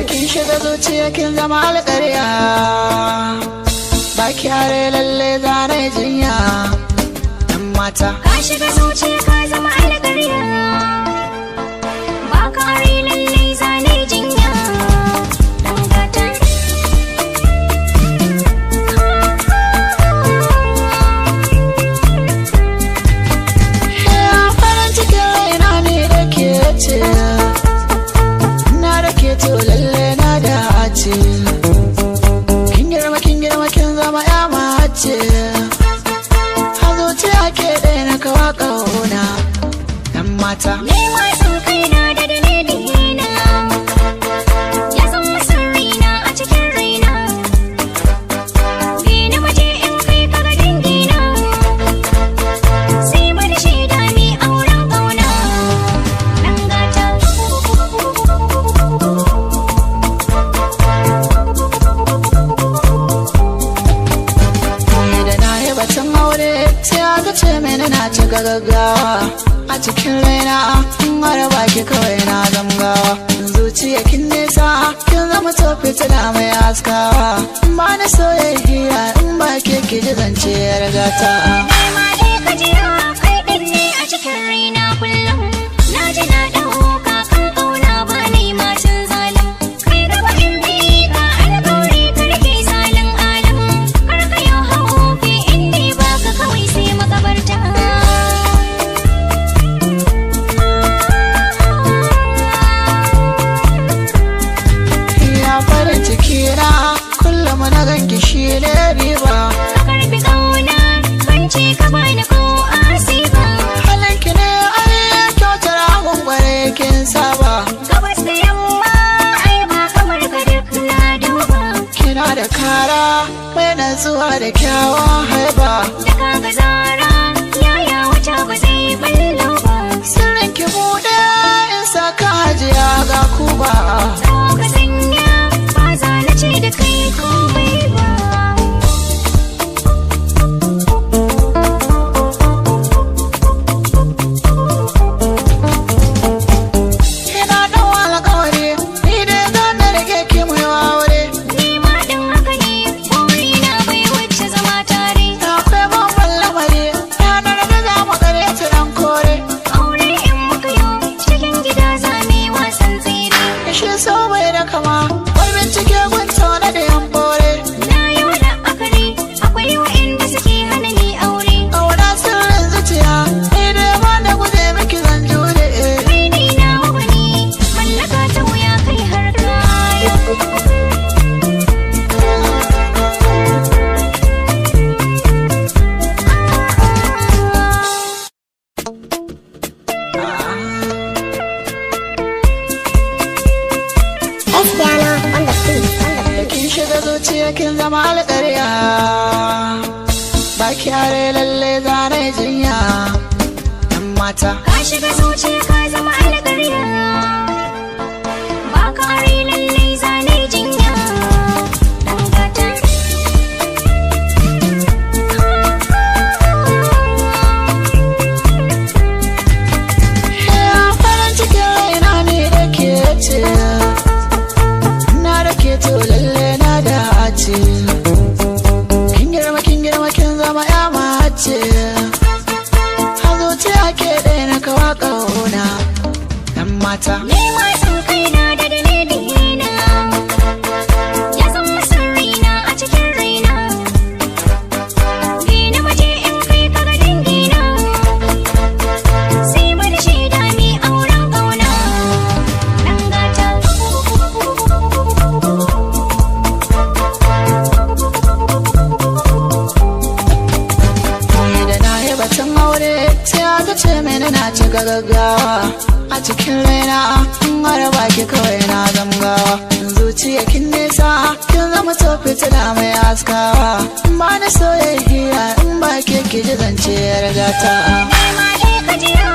Kin shiga zuciya kin zama alƙarya, ba kyare lalle zane jinya. Ɗan mata ka shiga zuciya ka zama alƙarya, ba kyare lalle zane jinya. Ɗan gata farin cikin raina ne da ke ce, na da ke to lalle na dace. Kin girma kin zama ya mace, a zuciya ke ɗaya na kawa ƙauna. Ɗan mata ne wasan kaina da dalilina, ya zama sirrina a cikin raina. Bi na waje in kai ka ga dangina, sai bada shaida mai auren ƙauna. Ɗan gata da na yi batun aure sai aka ce mini na cika gaggawa. A cikin raina in har baki kawai na zamgawa. Zuciya kin nesa kin zama to fitila mai haskawa. Ba na soyayya in ba ke ki ji zance ya rigata. ma dai ka jira kai ɗin ne a cikin raina kullum. Na ji na ɗauka kan ƙauna ba ni macin zalim. Kai gaba in bi ka alƙawari ka rike salin alam. Kar ka yau haufi in dai ba ka kawai sai makabarta. Ya farin ciki na kullum na ganki shi ne riba. Ka karbi ƙauna ban ce ka bani ko asiba. Halinki ne ai kyautar gwangware kin saba. Gabas da yamma ai ba kamar ka duk na duba. Kina da kara mai natsuwa da kyawun haiba. Da kaga zara yaya wata ba zai ballo ba. Sirrin ki buɗe in saka hajiya ga kuba. So ka sanya ba za na ce da kai komai ba. Ina ɗan alƙawari ni dai zan na rage ki mai aure. Ni ma ɗin haka ne burina bai wuce zama tare. Akwai babban lamari ranar da za mu gare ta ɗan kore. Aure in muka yo cikin gida za mu yi wasan tsere. Shi so bai da kama wai bincike gun tauna da yan bore. Na yi la'akari akwai wa'inda suke hana ni aure. Ƙauna sirrin zuciya ni dai ba da guje miki zan jure. Kai ni na wani mallaka ta wuya kai har kaya. Kin shiga zuciya kin zama alƙarya, ba kyare lalle zane jinya. Ɗan mata Ka shiga zuciya ka zama alƙarya, ba kare lallai zane jinya. Ɗan gata farin cikin raina ne da ke ce, na da ke to lalle na dace. Kin girma kin zama ya mace, a zuciya ke ɗaya na kawa ƙauna. Ɗan mata ne wasan kaina da dalilina, ya zama sirrina a cikin raina. Bi na waje in kai ka ga dangina, sai bada shaida mai auren ƙauna. Ɗan gata da na yi batun aure sai aka ce mini na cika gaggawa. A cikin raina in har baki kawai na zamgawa. Zuciya kin nesa kin zama to fitila mai haskawa. Ba na soyayya in ba ke ki ji zance ya rigata. ma dai ka jira